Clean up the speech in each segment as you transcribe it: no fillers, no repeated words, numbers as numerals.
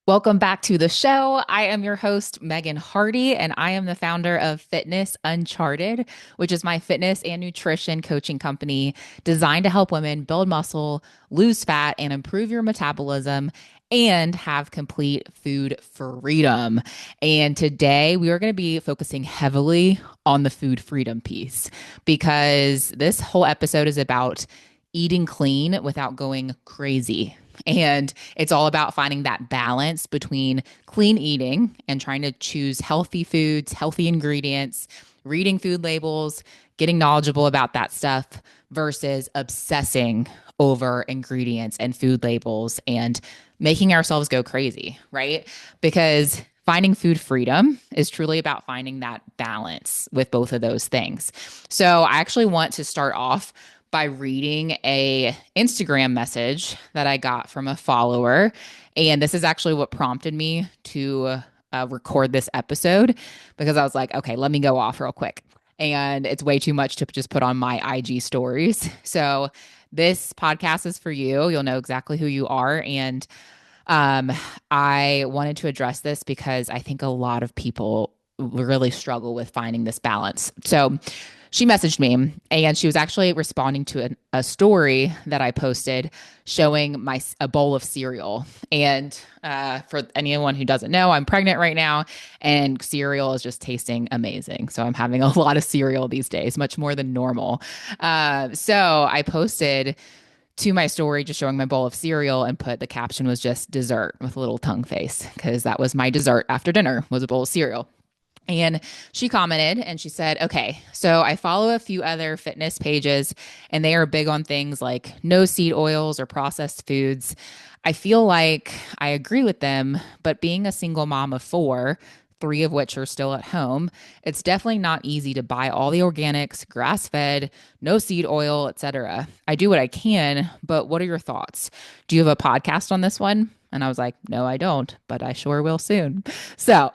Welcome back to the show. I am your host, Megan Hardy, and I am the founder of Fitness Uncharted, which is my fitness and nutrition coaching company designed to help women build muscle, lose fat, and improve your metabolism and have complete food freedom. And today we are going to be focusing heavily on the food freedom piece because this whole episode is about eating clean without going crazy. And it's all about finding that balance between clean eating and trying to choose healthy foods, healthy ingredients, reading food labels, getting knowledgeable about that stuff versus obsessing over ingredients and food labels and making ourselves go crazy, right? Because finding food freedom is truly about finding that balance with both of those things. So I actually want to start off by reading a Instagram message that I got from a follower. And this is actually what prompted me to record this episode because I was like, okay, let me go off real quick. And it's way too much to just put on my IG stories. So this podcast is for you. You'll know exactly who you are. And um, I wanted to address this because I think a lot of people really struggle with finding this balance. So she messaged me and she was actually responding to a story that I posted showing a bowl of cereal. And for anyone who doesn't know, I'm pregnant right now and cereal is just tasting amazing. So I'm having a lot of cereal these days, much more than normal. So I posted to my story just showing my bowl of cereal and put the caption was just dessert with a little tongue face because that was my dessert after dinner was a bowl of cereal. And she commented and she said, okay, so I follow a few other fitness pages and they are big on things like no seed oils or processed foods. I feel like I agree with them, but being a single mom of four, three of which are still at home, it's definitely not easy to buy all the organics, grass-fed, no seed oil, etc. I do what I can, but what are your thoughts? Do you have a podcast on this one? And I was like, no, I don't, but I sure will soon. So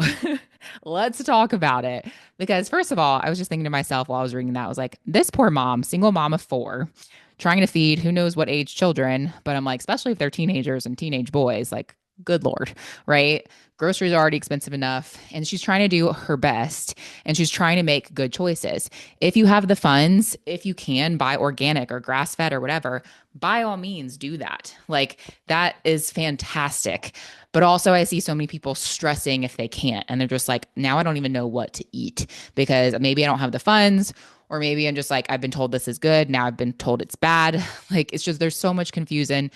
let's talk about it. Because, first of all, I was just thinking to myself while I was reading that, I was like, this poor mom, single mom of four, trying to feed who knows what age children. But I'm like, especially if they're teenagers and teenage boys, like, good Lord, right? Groceries are already expensive enough. And she's trying to do her best and she's trying to make good choices. If you have the funds, if you can buy organic or grass fed or whatever, by all means do that. Like, that is fantastic. But also, I see so many people stressing if they can't. And they're just like, now I don't even know what to eat because maybe I don't have the funds, or maybe I'm just like, I've been told this is good. Now I've been told it's bad. Like, it's just, there's so much confusion,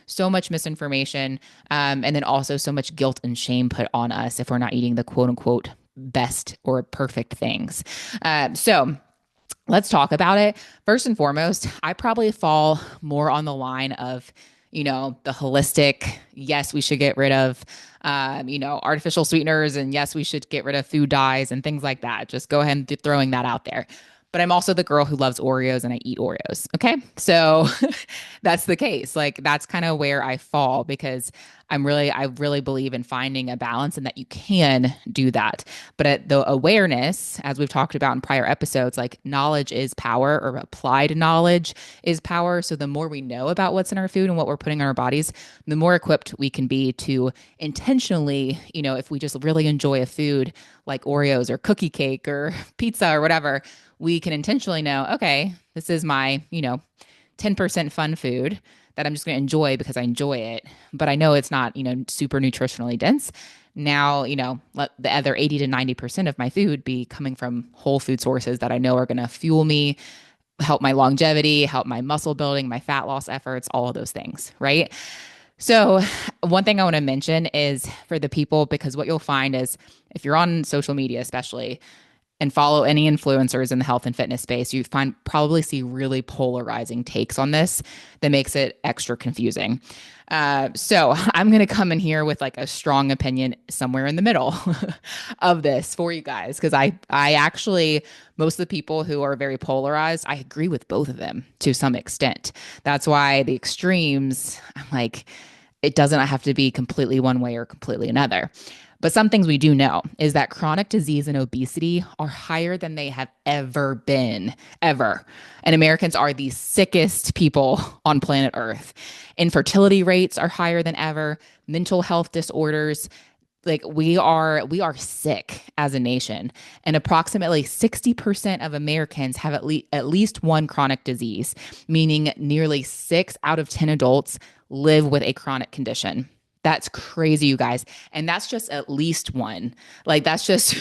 so much misinformation. And then also so much guilt and shame put on us if we're not eating the quote unquote best or perfect things. So, let's talk about it. First and foremost, I probably fall more on the line of, the holistic, yes, we should get rid of, artificial sweeteners, and yes, we should get rid of food dyes and things like that. Just go ahead and throwing that out there. But I'm also the girl who loves Oreos and I eat Oreos. Okay. So that's the case. Like, that's kind of where I fall because I really believe in finding a balance and that you can do that. But at the awareness, as we've talked about in prior episodes, like knowledge is power, or applied knowledge is power. So the more we know about what's in our food and what we're putting in our bodies, the more equipped we can be to intentionally, if we just really enjoy a food like Oreos or cookie cake or pizza or whatever, we can intentionally know, okay, this is my, 10% fun food that I'm just going to enjoy because I enjoy it, but I know it's not, super nutritionally dense. Now, let the other 80 to 90% of my food be coming from whole food sources that I know are going to fuel me, help my longevity, help my muscle building, my fat loss efforts, all of those things, right? So, one thing I want to mention is for the people, because what you'll find is if you're on social media, especially, and follow any influencers in the health and fitness space, you probably see really polarizing takes on this that makes it extra confusing. So I'm going to come in here with like a strong opinion somewhere in the middle of this for you guys. Cause I actually, most of the people who are very polarized, I agree with both of them to some extent. That's why the extremes, I'm like, it doesn't have to be completely one way or completely another. But some things we do know is that chronic disease and obesity are higher than they have ever been, ever. And Americans are the sickest people on planet Earth. Infertility rates are higher than ever, mental health disorders, like we are sick as a nation, and approximately 60% of Americans have at least one chronic disease, meaning nearly 6 out of 10 adults live with a chronic condition. That's crazy, you guys. And that's just at least one. Like that's just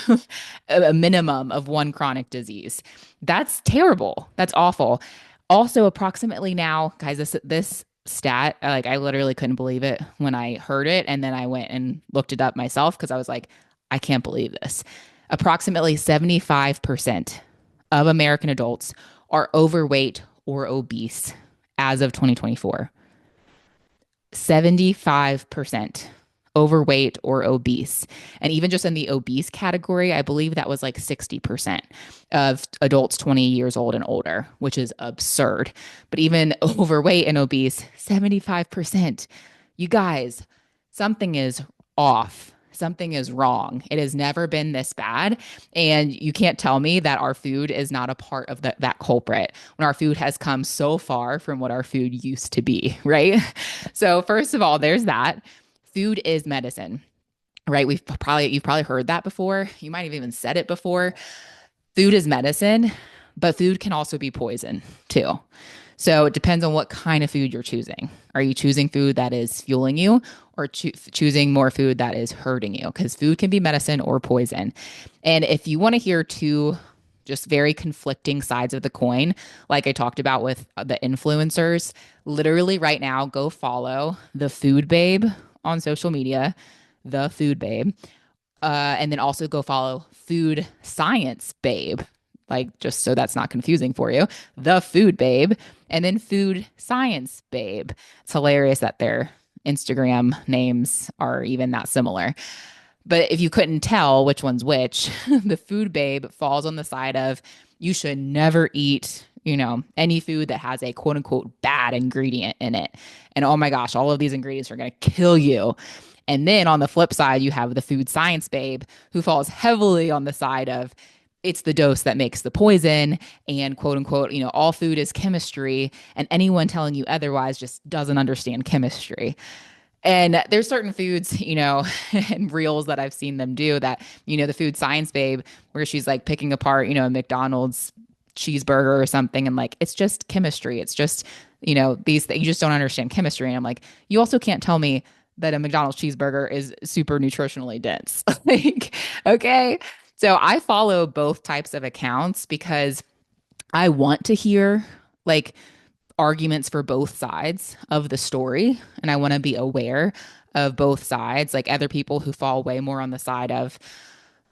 a minimum of one chronic disease. That's terrible. That's awful. Also, approximately now, guys, this stat, like I literally couldn't believe it when I heard it. And then I went and looked it up myself because I was like, I can't believe this. Approximately 75% of American adults are overweight or obese as of 2024. 75% overweight or obese. And even just in the obese category, I believe that was like 60% of adults 20 years old and older, which is absurd. But even overweight and obese, 75%. You guys, something is off. Something is wrong. It has never been this bad. And you can't tell me that our food is not a part of that culprit when our food has come so far from what our food used to be, right? So, first of all, there's that. Food is medicine, right? You've probably heard that before. You might have even said it before. Food is medicine, but food can also be poison too. So it depends on what kind of food you're choosing. Are you choosing food that is fueling you or choosing more food that is hurting you? Because food can be medicine or poison. And if you want to hear two just very conflicting sides of the coin, like I talked about with the influencers, literally right now, go follow the food babe on social media, the food babe, and then also go follow food science babe, like just so that's not confusing for you, the food babe, and then food science babe. It's hilarious that their Instagram names are even that similar. But if you couldn't tell which one's which, the food babe falls on the side of you should never eat, any food that has a quote unquote bad ingredient in it. And oh my gosh, all of these ingredients are going to kill you. And then on the flip side, you have the food science babe who falls heavily on the side of it's the dose that makes the poison and quote unquote, all food is chemistry. And anyone telling you otherwise just doesn't understand chemistry. And there's certain foods, and reels that I've seen them do that, the food science babe, where she's like picking apart, a McDonald's cheeseburger or something. And like, it's just chemistry. It's just, these things, you just don't understand chemistry. And I'm like, you also can't tell me that a McDonald's cheeseburger is super nutritionally dense. Like, okay. So I follow both types of accounts because I want to hear like arguments for both sides of the story. And I want to be aware of both sides, like other people who fall way more on the side of,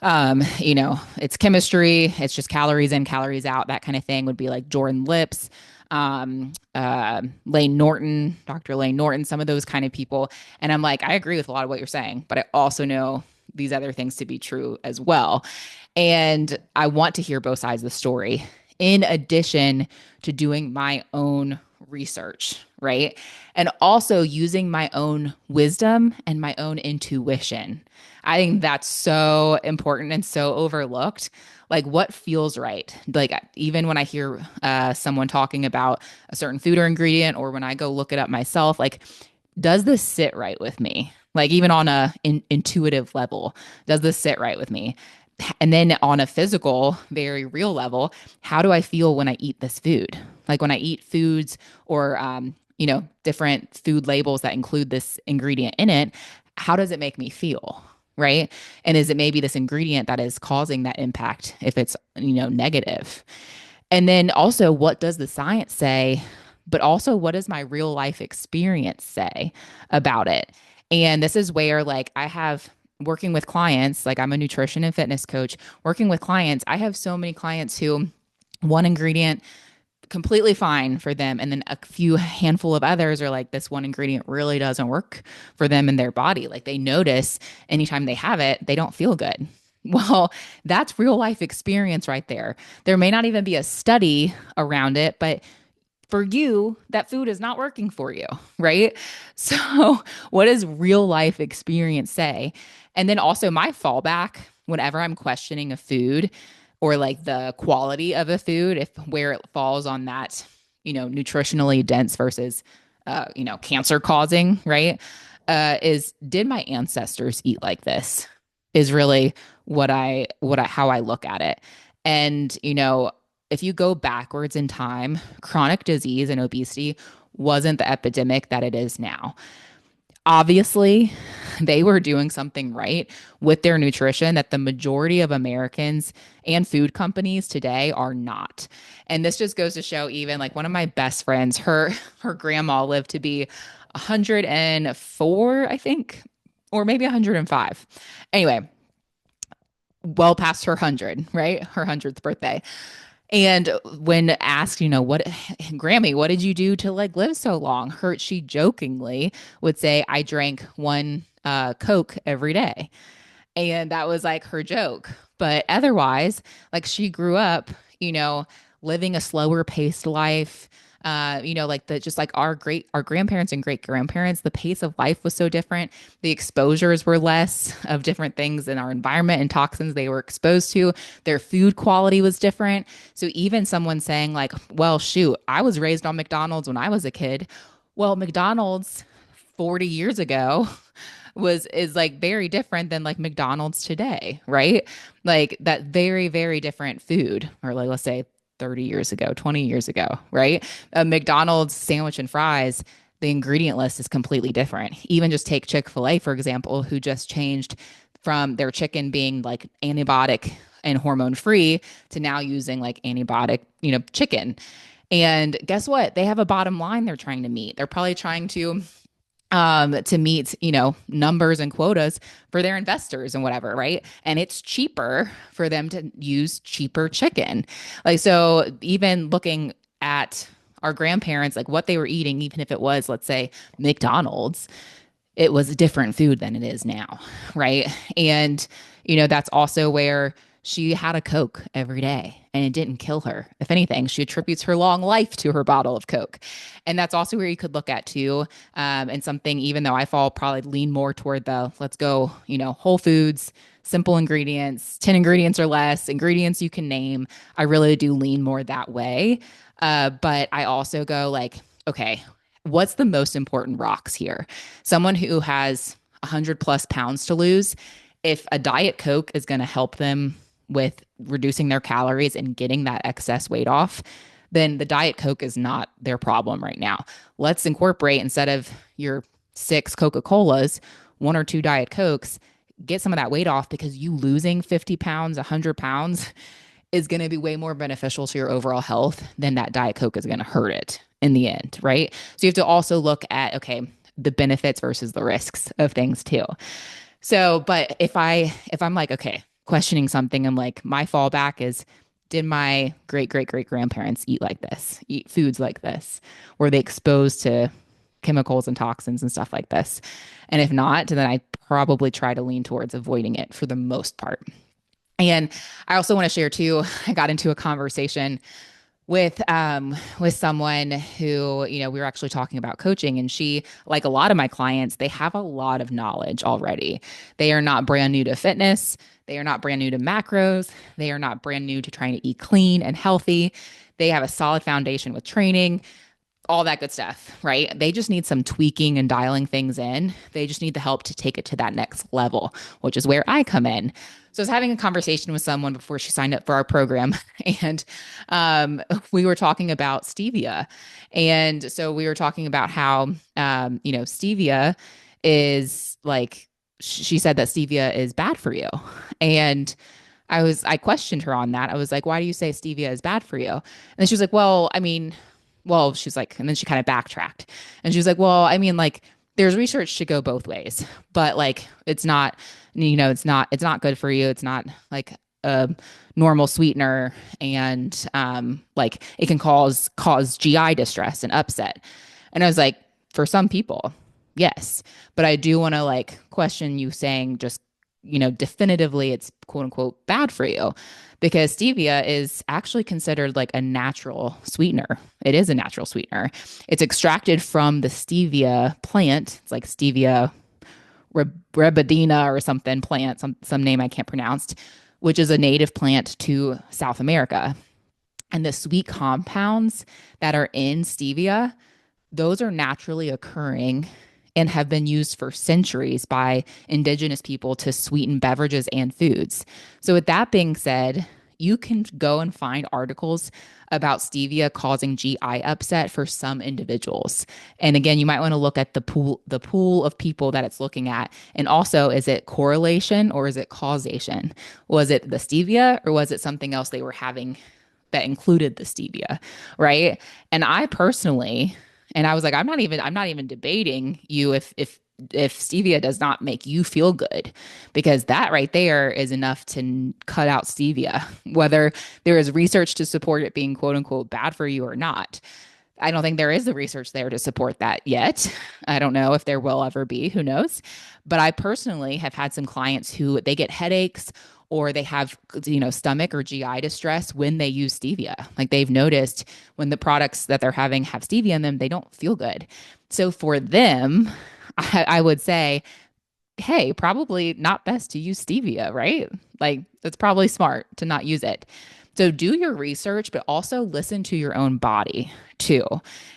it's chemistry, it's just calories in, calories out, that kind of thing would be like Jordan Lips, Lane Norton, Dr. Lane Norton, some of those kind of people. And I'm like, I agree with a lot of what you're saying, but I also know these other things to be true as well. And I want to hear both sides of the story in addition to doing my own research, right? And also using my own wisdom and my own intuition. I think that's so important and so overlooked. Like what feels right. Like even when I hear someone talking about a certain food or ingredient, or when I go look it up myself, like, does this sit right with me? Like even on a intuitive level, does this sit right with me? And then on a physical, very real level, how do I feel when I eat this food? Like when I eat foods or, different food labels that include this ingredient in it, how does it make me feel? Right. And is it maybe this ingredient that is causing that impact if it's, negative? And then also, what does the science say? But also, what does my real life experience say about it? And this is where, like, I have working with clients, like, I'm a nutrition and fitness coach, working with clients. I have so many clients who one ingredient completely fine for them. And then a few handful of others are like, this one ingredient really doesn't work for them in their body. Like they notice anytime they have it, they don't feel good. Well, that's real life experience right there. There may not even be a study around it, but for you, that food is not working for you, right? So, what does real life experience say? And then also my fallback whenever I'm questioning a food or like the quality of a food, if where it falls on that, nutritionally dense versus, cancer causing, right? Is did my ancestors eat like this? Is really how I look at it. And, if you go backwards in time, chronic disease and obesity wasn't the epidemic that it is now. Obviously, they were doing something right with their nutrition that the majority of Americans and food companies today are not. And this just goes to show, even like one of my best friends, her grandma lived to be 104, I think, or maybe 105. Anyway, well past her 100, right? Her 100th birthday. And when asked, what, Grammy, what did you do to like live so long? She jokingly would say, I drank one Coke every day. And that was like her joke. But otherwise, like she grew up, you know, living a slower paced life. Like the just like our grandparents and great grandparents, the pace of life was so different. The exposures were less of different things in our environment and toxins they were exposed to. Their food quality was different. So even someone saying like, well, shoot, I was raised on McDonald's when I was a kid. Well, McDonald's 40 years ago was is like very different than like McDonald's today, right? Like that very, very different food, or like let's say 30 years ago, 20 years ago, right? A McDonald's sandwich and fries, the ingredient list is completely different. Even just take Chick-fil-A, for example, who just changed from their chicken being like antibiotic and hormone free to now using like antibiotic, chicken. And guess what? They have a bottom line they're trying to meet. They're probably trying to meet, numbers and quotas for their investors and whatever, right? And it's cheaper for them to use cheaper chicken. Like, so even looking at our grandparents, like what they were eating, even if it was, let's say, McDonald's, it was a different food than it is now, right? And, that's also where she had a Coke every day and it didn't kill her. If anything, she attributes her long life to her bottle of Coke. And that's also where you could look at too. And something, even though I fall probably lean more toward the let's go, whole foods, simple ingredients, 10 ingredients or less, ingredients you can name. I really do lean more that way. But I also go like, okay, what's the most important rocks here? Someone who has 100 plus pounds to lose, if a Diet Coke is going to help them with reducing their calories and getting that excess weight off, then the Diet Coke is not their problem right now. Let's incorporate, instead of your 6 Coca-Colas, 1 or 2 Diet Cokes, get some of that weight off, because you losing 50 pounds, 100 pounds is going to be way more beneficial to your overall health than that Diet Coke is going to hurt it in the end, right? So you have to also look at, okay, the benefits versus the risks of things too. So, but if I'm like, okay, questioning something, I'm like, my fallback is, did my great great great grandparents eat like this, eat foods like this? Were they exposed to chemicals and toxins and stuff like this? And if not, then I probably try to lean towards avoiding it for the most part. And I also want to share too, I got into a conversation with someone who, we were actually talking about coaching, and she, like a lot of my clients, they have a lot of knowledge already. They are not brand new to fitness. They are not brand new to macros. They are not brand new to trying to eat clean and healthy. They have a solid foundation with training, all that good stuff, right? They just need some tweaking and dialing things in. They just need the help to take it to that next level, which is where I come in. So I was having a conversation with someone before she signed up for our program, and we were talking about stevia. And so we were talking about how, stevia is like, she said that stevia is bad for you. And I questioned her on that. I was like, why do you say stevia is bad for you? And then she was like, she's like, and then she kind of backtracked, and she was like, well, I mean, like, there's research to go both ways, but like, it's not, it's not good for you. It's not like a normal sweetener. And, like it can cause GI distress and upset. And I was like, for some people, yes, but I do want to like question you saying just definitively it's quote unquote bad for you because stevia is actually considered like a natural sweetener. It is a natural sweetener. It's extracted from the stevia plant. It's like stevia rebidina or something plant, some name I can't pronounce, which is a native plant to South America. And the sweet compounds that are in stevia, those are naturally occurring and have been used for centuries by indigenous people to sweeten beverages and foods. So, with that being said, you can go and find articles about stevia causing GI upset for some individuals. And again, you might want to look at the pool of people that it's looking at. And also, is it correlation or is it causation? Was it the stevia or was it something else they were having that included the stevia, right? And I personally, and I was like, I'm not even debating you if stevia does not make you feel good, because that right there is enough to cut out stevia, whether there is research to support it being quote unquote bad for you or not. I don't think there is the research there to support that yet. I don't know if there will ever be, who knows? But I personally have had some clients who they get headaches or they have stomach or GI distress when they use stevia. Like they've noticed when the products that they're having have stevia in them, they don't feel good. So for them, I would say, hey, probably not best to use stevia, right? Like it's probably smart to not use it. So do your research, but also listen to your own body too.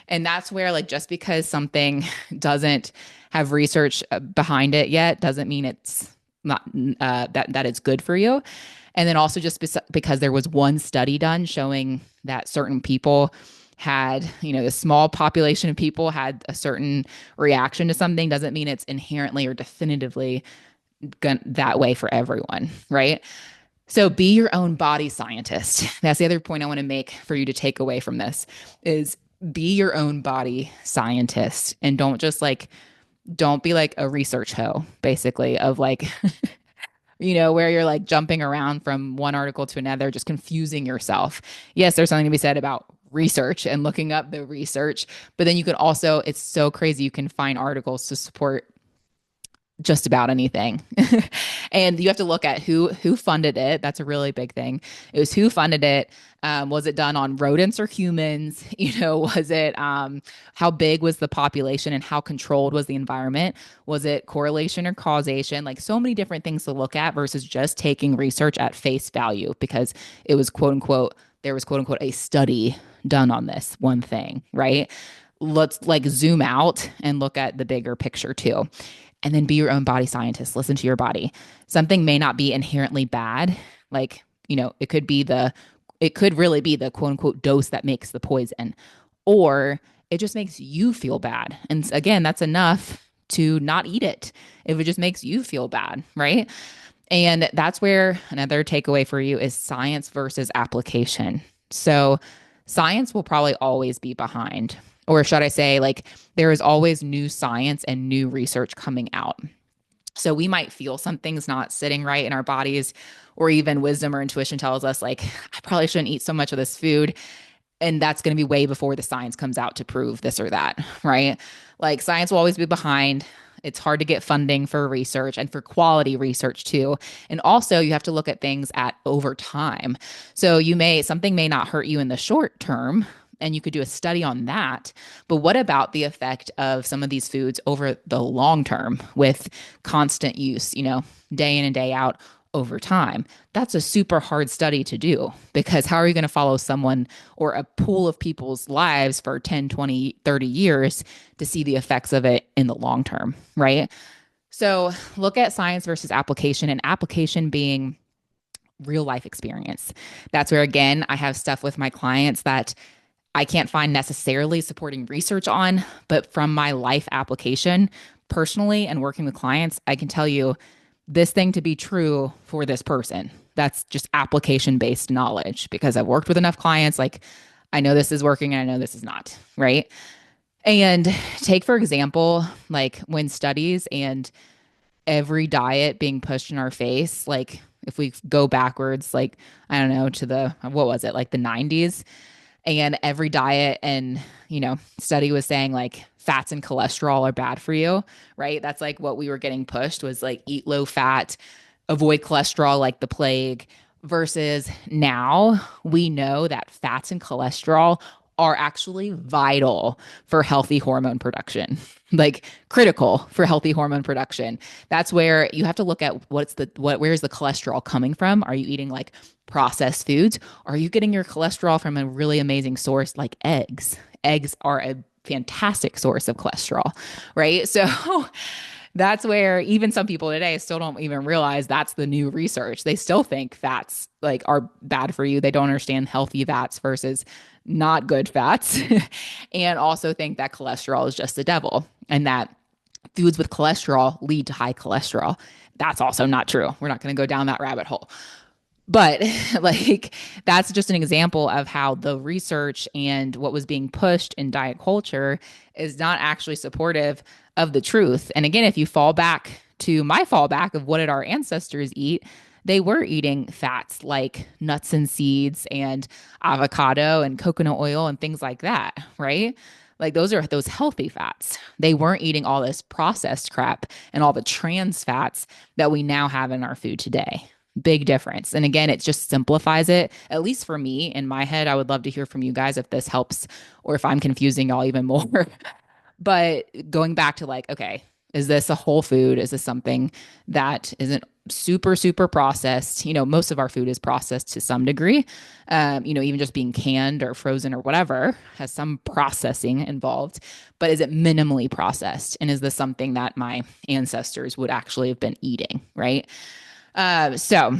And that's where, like, just because something doesn't have research behind it yet doesn't mean it's not that it's good for you. And then also just because there was one study done showing that certain people had, the small population of people had a certain reaction to something doesn't mean it's inherently or definitively that way for everyone, right? So be your own body scientist. That's the other point I want to make for you to take away from this is be your own body scientist and don't be like a research hoe basically of like where you're like jumping around from one article to another just confusing yourself. Yes, there's something to be said about research and looking up the research, but then you can also, it's so crazy, you can find articles to support just about anything. And you have to look at who funded it. That's a really big thing. It was who funded it. Was it done on rodents or humans? Was it how big was the population and how controlled was the environment? Was it correlation or causation? Like so many different things to look at versus just taking research at face value because it was quote unquote there was quote unquote a study done on this one thing, right? Let's like zoom out and look at the bigger picture too. And then be your own body scientist. Listen to your body. Something may not be inherently bad. Like, it could really be the quote unquote dose that makes the poison, or it just makes you feel bad. And again, that's enough to not eat it if it just makes you feel bad, right? And that's where another takeaway for you is science versus application. So, science will probably always be behind, or should I say, like, there is always new science and new research coming out. So, we might feel something's not sitting right in our bodies, or even wisdom or intuition tells us, like, I probably shouldn't eat so much of this food. And that's going to be way before the science comes out to prove this or that, right? Like science will always be behind. It's hard to get funding for research and for quality research too. And also you have to look at things at over time. So something may not hurt you in the short term, and you could do a study on that. But what about the effect of some of these foods over the long term with constant use, day in and day out over time? That's a super hard study to do because how are you going to follow someone or a pool of people's lives for 10, 20, 30 years to see the effects of it in the long term, right? So look at science versus application, and application being real life experience. That's where, again, I have stuff with my clients that I can't find necessarily supporting research on, but from my life application personally and working with clients, I can tell you this thing to be true for this person. That's just application based knowledge because I've worked with enough clients. Like, I know this is working and I know this is not, right? And take, for example, like when studies and every diet being pushed in our face, like if we go backwards, like, I don't know, to what was it, like the 90s, and every diet and study was saying like fats and cholesterol are bad for you, right? That's like what we were getting pushed was like eat low fat, avoid cholesterol like the plague, versus now we know that fats and cholesterol are actually vital for healthy hormone production, like critical for healthy hormone production. That's where you have to look at where's the cholesterol coming from? Are you eating like processed foods? Are you getting your cholesterol from a really amazing source like eggs? Eggs are a fantastic source of cholesterol, right? So that's where even some people today still don't even realize that's the new research. They still think fats like are bad for you. They don't understand healthy fats versus not good fats and also think that cholesterol is just the devil and that foods with cholesterol lead to high cholesterol. That's also not true. We're not going to go down that rabbit hole. But like that's just an example of how the research and what was being pushed in diet culture is not actually supportive of the truth. And again, if you fall back to my fallback of what did our ancestors eat, they were eating fats like nuts and seeds and avocado and coconut oil and things like that, right? Like those are those healthy fats. They weren't eating all this processed crap and all the trans fats that we now have in our food today. Big difference. And again, it just simplifies it. At least for me in my head, I would love to hear from you guys if this helps or if I'm confusing y'all even more. But going back to like, okay, is this a whole food? Is this something that isn't super, super processed? You know, most of our food is processed to some degree. Even just being canned or frozen or whatever has some processing involved. But is it minimally processed? And is this something that my ancestors would actually have been eating? Right. So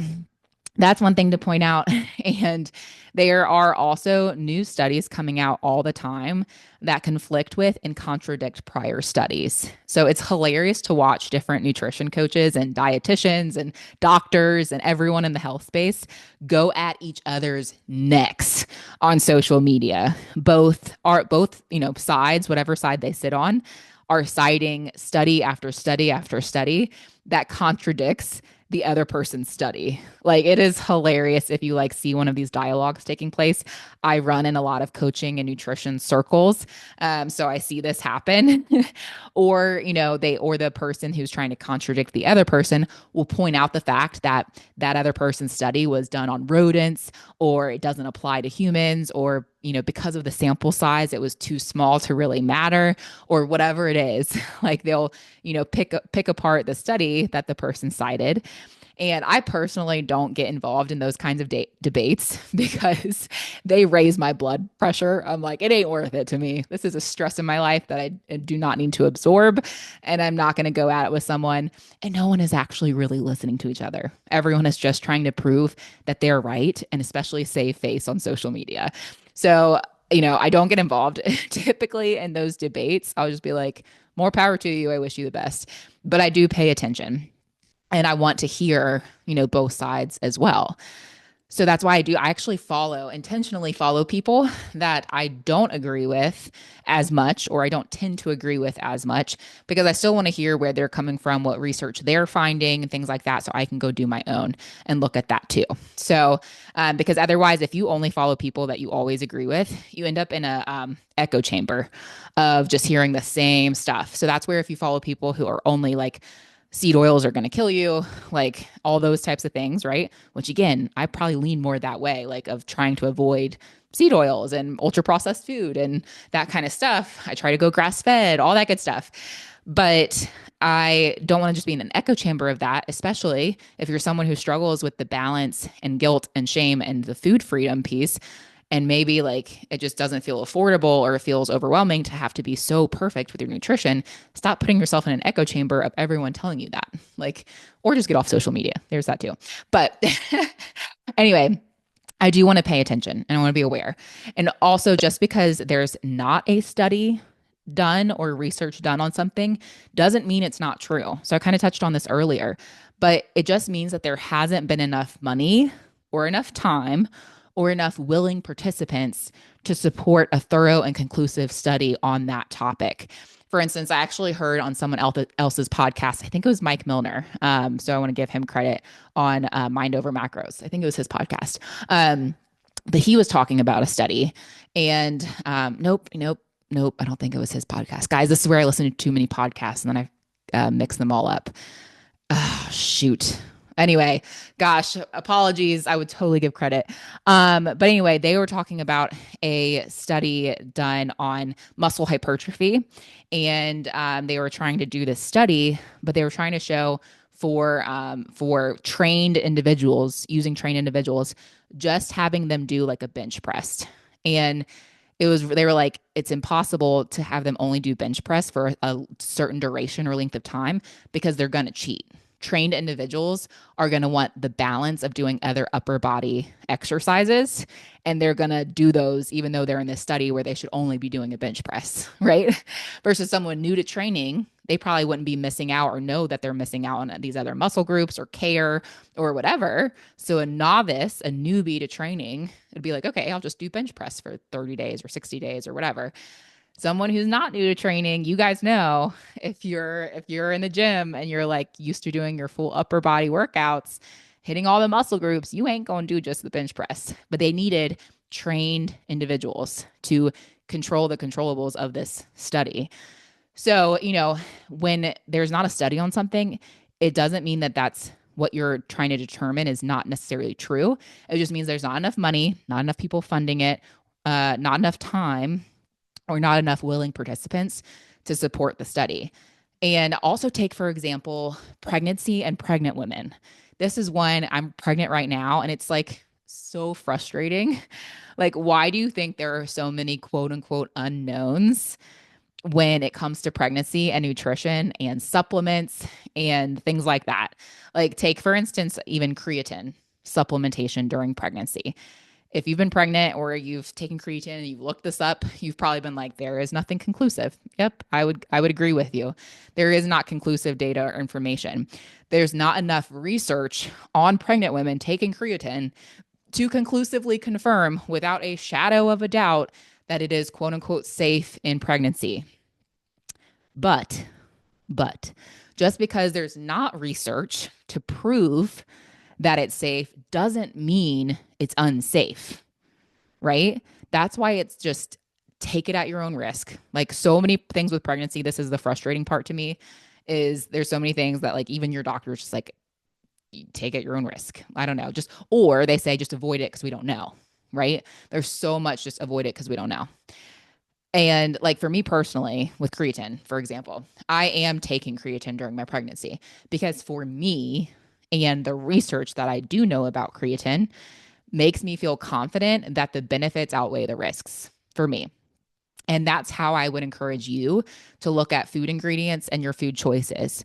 that's one thing to point out. And there are also new studies coming out all the time that conflict with and contradict prior studies. So it's hilarious to watch different nutrition coaches and dietitians and doctors and everyone in the health space go at each other's necks on social media. Both sides, whatever side they sit on, are citing study after study after study that contradicts the other person's study. Like it is hilarious if you like see one of these dialogues taking place. I run in a lot of coaching and nutrition circles. So I see this happen. Or the person who's trying to contradict the other person will point out the fact that that other person's study was done on rodents or it doesn't apply to humans or because of the sample size, it was too small to really matter or whatever it is. Like they'll, pick apart the study that the person cited. And I personally don't get involved in those kinds of debates because they raise my blood pressure. I'm like, it ain't worth it to me. This is a stress in my life that I do not need to absorb. And I'm not going to go at it with someone. And no one is actually really listening to each other. Everyone is just trying to prove that they're right and especially save face on social media. So, I don't get involved typically in those debates. I'll just be like, more power to you. I wish you the best. But I do pay attention and I want to hear, both sides as well. So that's why I actually intentionally follow people that I don't agree with as much, or I don't tend to agree with as much, because I still want to hear where they're coming from, what research they're finding, and things like that. So I can go do my own and look at that too. So, because otherwise, if you only follow people that you always agree with, you end up in a echo chamber of just hearing the same stuff. So that's where if you follow people who are only like, seed oils are going to kill you, like all those types of things, right? Which again, I probably lean more that way, like of trying to avoid seed oils and ultra processed food and that kind of stuff. I try to go grass fed, all that good stuff. But I don't want to just be in an echo chamber of that, especially if you're someone who struggles with the balance and guilt and shame and the food freedom piece. And maybe like it just doesn't feel affordable or it feels overwhelming to have to be so perfect with your nutrition. Stop putting yourself in an echo chamber of everyone telling you that. Like, or just get off social media. There's that too. But anyway, I do want to pay attention and I want to be aware. And also, just because there's not a study done or research done on something doesn't mean it's not true. So I kind of touched on this earlier, but it just means that there hasn't been enough money or enough time or enough willing participants to support a thorough and conclusive study on that topic. For instance, I actually heard on someone else's podcast, I think it was Mike Milner. So I want to give him credit on Mind Over Macros. I think it was his podcast. But he was talking about a study and nope. I don't think it was his podcast. Guys, this is where I listen to too many podcasts and then I mix them all up. Oh, shoot. Anyway, gosh, apologies. I would totally give credit. But anyway, they were talking about a study done on muscle hypertrophy, and they were trying to do this study, but they were trying to show for trained individuals, using trained individuals, just having them do like a bench press. And they were like, it's impossible to have them only do bench press for a certain duration or length of time because they're going to cheat. Trained individuals are going to want the balance of doing other upper body exercises, and they're going to do those even though they're in this study where they should only be doing a bench press, right? Versus someone new to training, they probably wouldn't be missing out or know that they're missing out on these other muscle groups or care or whatever. So a novice, a newbie to training, it'd be like, okay, I'll just do bench press for 30 days or 60 days or whatever. Someone who's not new to training, you guys know, if you're in the gym and you're like used to doing your full upper body workouts, hitting all the muscle groups, you ain't going to do just the bench press. But they needed trained individuals to control the controllables of this study. So, when there's not a study on something, it doesn't mean that that's what you're trying to determine is not necessarily true. It just means there's not enough money, not enough people funding it, not enough time, or not enough willing participants to support the study. And also take, for example, pregnancy and pregnant women. This is one. I'm pregnant right now, and it's like so frustrating. Like, why do you think there are so many quote unquote unknowns when it comes to pregnancy and nutrition and supplements and things like that? Like, take, for instance, even creatine supplementation during pregnancy. If you've been pregnant or you've taken creatine and you've looked this up, you've probably been like, there is nothing conclusive. Yep, I would agree with you. There is not conclusive data or information. There's not enough research on pregnant women taking creatine to conclusively confirm without a shadow of a doubt that it is quote unquote safe in pregnancy. But, but just because there's not research to prove that it's safe doesn't mean it's unsafe, right? That's why it's just take it at your own risk. Like so many things with pregnancy, this is the frustrating part to me is there's so many things that like even your doctor's just like take it at your own risk. I don't know. Just or they say just avoid it because we don't know, right? There's so much just avoid it because we don't know. And like for me personally, with creatine, for example, I am taking creatine during my pregnancy because for me and the research that I do know about creatine makes me feel confident that the benefits outweigh the risks for me. And that's how I would encourage you to look at food ingredients and your food choices.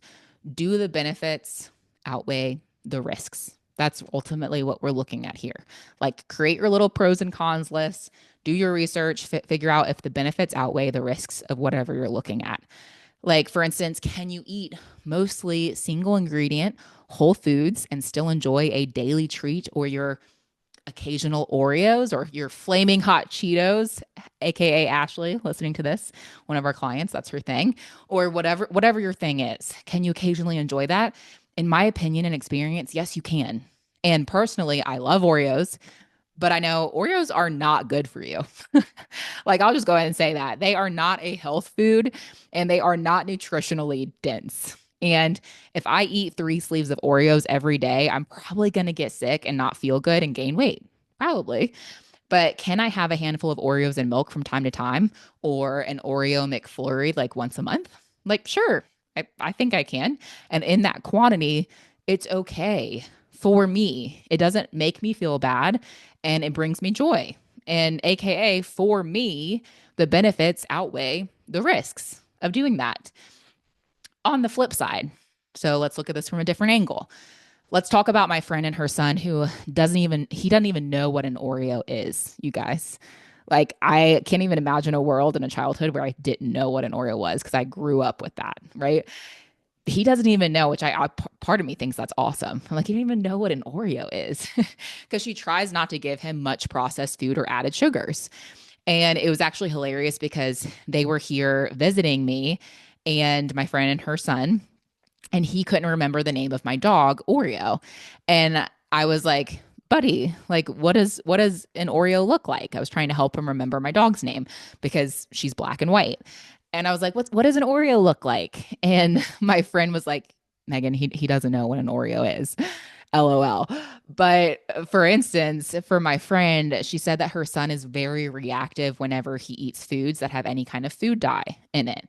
Do the benefits outweigh the risks? That's ultimately what we're looking at here. Like create your little pros and cons list, do your research, figure out if the benefits outweigh the risks of whatever you're looking at. Like, for instance, can you eat mostly single ingredient whole foods and still enjoy a daily treat or your occasional Oreos or your flaming hot Cheetos, aka Ashley, listening to this, one of our clients, that's her thing, or whatever your thing is. Can you occasionally enjoy that? In my opinion and experience, yes, you can. And personally, I love Oreos, but I know Oreos are not good for you. Like, I'll just go ahead and say that. They are not a health food and they are not nutritionally dense. And if I eat 3 sleeves of Oreos every day, I'm probably going to get sick and not feel good and gain weight. Probably. But can I have a handful of Oreos and milk from time to time or an Oreo McFlurry like once a month? Like, sure, I think I can. And in that quantity, it's okay for me. It doesn't make me feel bad and it brings me joy. And AKA for me, the benefits outweigh the risks of doing that. On the flip side, so let's look at this from a different angle. Let's talk about my friend and her son who doesn't even know what an Oreo is, you guys. Like I can't even imagine a world in a childhood where I didn't know what an Oreo was because I grew up with that, right? He doesn't even know, which part of me thinks that's awesome. I'm like, he didn't even know what an Oreo is because she tries not to give him much processed food or added sugars. And it was actually hilarious because they were here visiting me and my friend and her son, and he couldn't remember the name of my dog, Oreo. And I was like, buddy, like what does an Oreo look like? I was trying to help him remember my dog's name because she's black and white. And I was like, what does an Oreo look like? And my friend was like, Megan, he doesn't know what an Oreo is. LOL. But for instance, for my friend, she said that her son is very reactive whenever he eats foods that have any kind of food dye in it.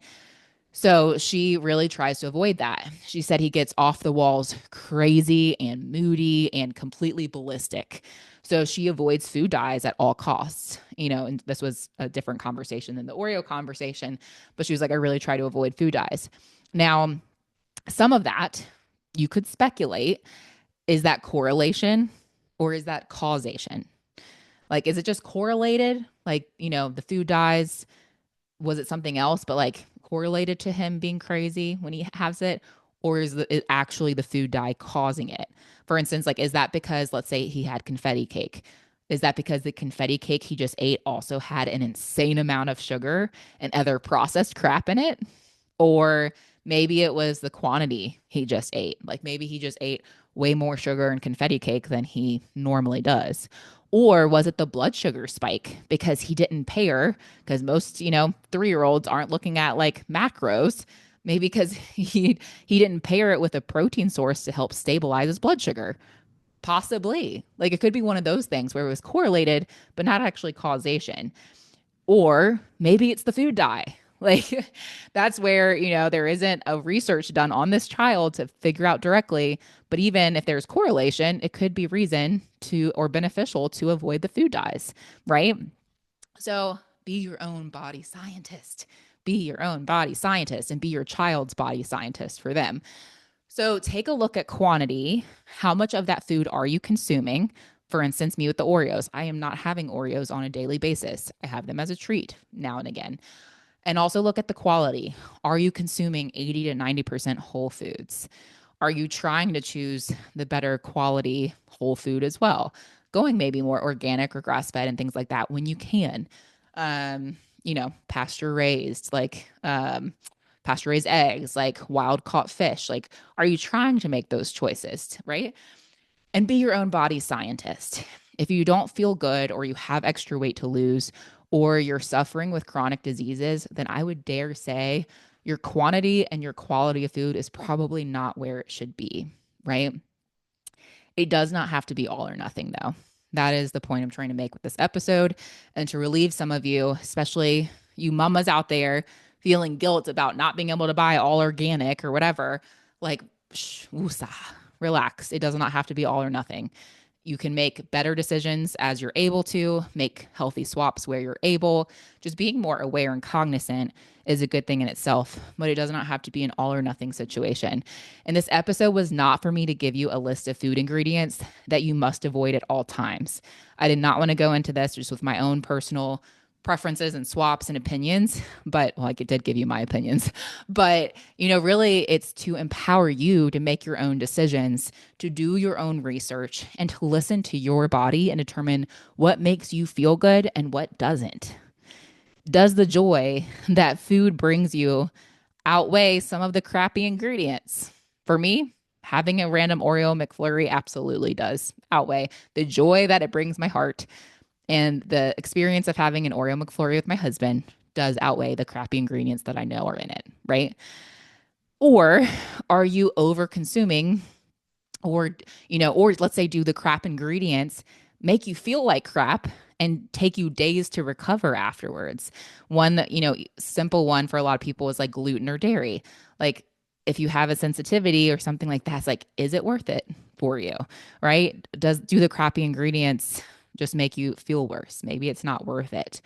So she really tries to avoid that. She said he gets off the walls crazy and moody and completely ballistic. So she avoids food dyes at all costs. And this was a different conversation than the Oreo conversation, but she was like, I really try to avoid food dyes. Now, some of that you could speculate, is that correlation or is that causation? Like, is it just correlated? Like, the food dyes, was it something else, but like correlated to him being crazy when he has it? Or is it actually the food dye causing it? For instance, like, is that because, let's say, he had confetti cake? Is that because the confetti cake he just ate also had an insane amount of sugar and other processed crap in it? Or maybe it was the quantity he just ate. Like maybe he just ate way more sugar and confetti cake than he normally does. Or was it the blood sugar spike because he didn't pair? Because most, 3 year olds aren't looking at like macros. Maybe because he didn't pair it with a protein source to help stabilize his blood sugar. Possibly. Like it could be one of those things where it was correlated, but not actually causation. Or maybe it's the food dye. Like that's where, there isn't a research done on this child to figure out directly. But even if there's correlation, it could be reason to or beneficial to avoid the food dyes, right? So be your own body scientist. Be your own body scientist and be your child's body scientist for them. So take a look at quantity. How much of that food are you consuming? For instance, me with the Oreos, I am not having Oreos on a daily basis. I have them as a treat now and again. And also look at the quality. Are you consuming 80 to 90% whole foods? Are you trying to choose the better quality whole food as well? Going maybe more organic or grass fed and things like that when you can. Pasture raised, like pasture raised eggs, like wild caught fish. Like, are you trying to make those choices, right? And be your own body scientist. If you don't feel good or you have extra weight to lose or you're suffering with chronic diseases, then I would dare say your quantity and your quality of food is probably not where it should be, right? It does not have to be all or nothing, though. That is the point I'm trying to make with this episode. And to relieve some of you, especially you mamas out there feeling guilt about not being able to buy all organic or whatever, like, woosah, relax. It does not have to be all or nothing. You can make better decisions as you're able to, make healthy swaps where you're able. Just being more aware and cognizant is a good thing in itself, but it does not have to be an all or nothing situation. And this episode was not for me to give you a list of food ingredients that you must avoid at all times. I did not want to go into this just with my own personal preferences and swaps and opinions, but well, I did give you my opinions. But, really it's to empower you to make your own decisions, to do your own research, and to listen to your body and determine what makes you feel good and what doesn't. Does the joy that food brings you outweigh some of the crappy ingredients? For me, having a random Oreo McFlurry absolutely does outweigh the joy that it brings my heart. And the experience of having an Oreo McFlurry with my husband does outweigh the crappy ingredients that I know are in it, right? Or are you over consuming or let's say do the crap ingredients make you feel like crap and take you days to recover afterwards? One that, simple one for a lot of people is like gluten or dairy. Like if you have a sensitivity or something like that, it's like, is it worth it for you? Right? Do the crappy ingredients just make you feel worse? Maybe it's not worth it.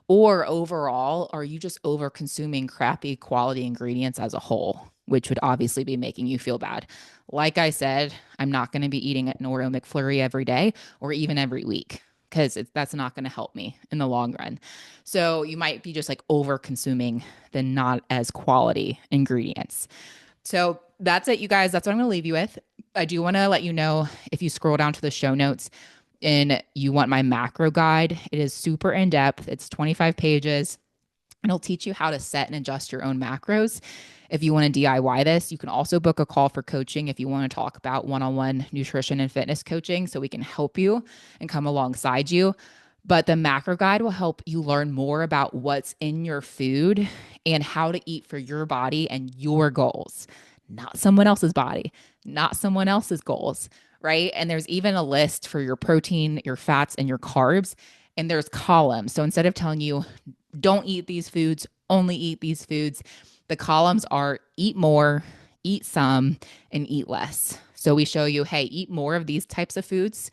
Or overall, are you just over consuming crappy quality ingredients as a whole, which would obviously be making you feel bad? Like I said, I'm not going to be eating an Oreo McFlurry every day or even every week because that's not going to help me in the long run. So you might be just like over consuming the not as quality ingredients. So that's it, you guys. That's what I'm going to leave you with. I do want to let you know if you scroll down to the show notes, and you want my macro guide, it is super in depth. It's 25 pages. And it'll teach you how to set and adjust your own macros. If you want to DIY this, you can also book a call for coaching if you want to talk about one-on-one nutrition and fitness coaching so we can help you and come alongside you. But the macro guide will help you learn more about what's in your food and how to eat for your body and your goals, not someone else's body. not someone else's goals, right? And there's even a list for your protein, your fats, and your carbs. And there's columns. So instead of telling you, don't eat these foods, only eat these foods, the columns are eat more, eat some, and eat less. So we show you, hey, eat more of these types of foods,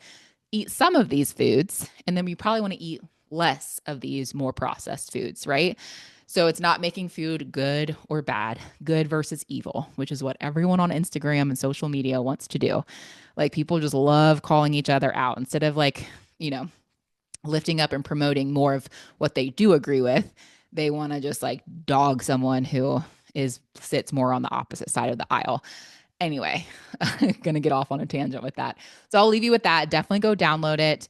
eat some of these foods, and then we probably want to eat less of these more processed foods, right? So it's not making food good or bad, good versus evil, which is what everyone on Instagram and social media wants to do. Like people just love calling each other out instead of like, you know, lifting up and promoting more of what they do agree with. They want to just like dog someone who is sits more on the opposite side of the aisle. Anyway, gonna get off on a tangent with that. So I'll leave you with that. Definitely go download it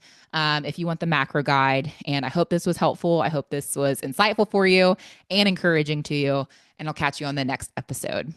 if you want the macro guide. And I hope this was helpful. I hope this was insightful for you and encouraging to you. And I'll catch you on the next episode.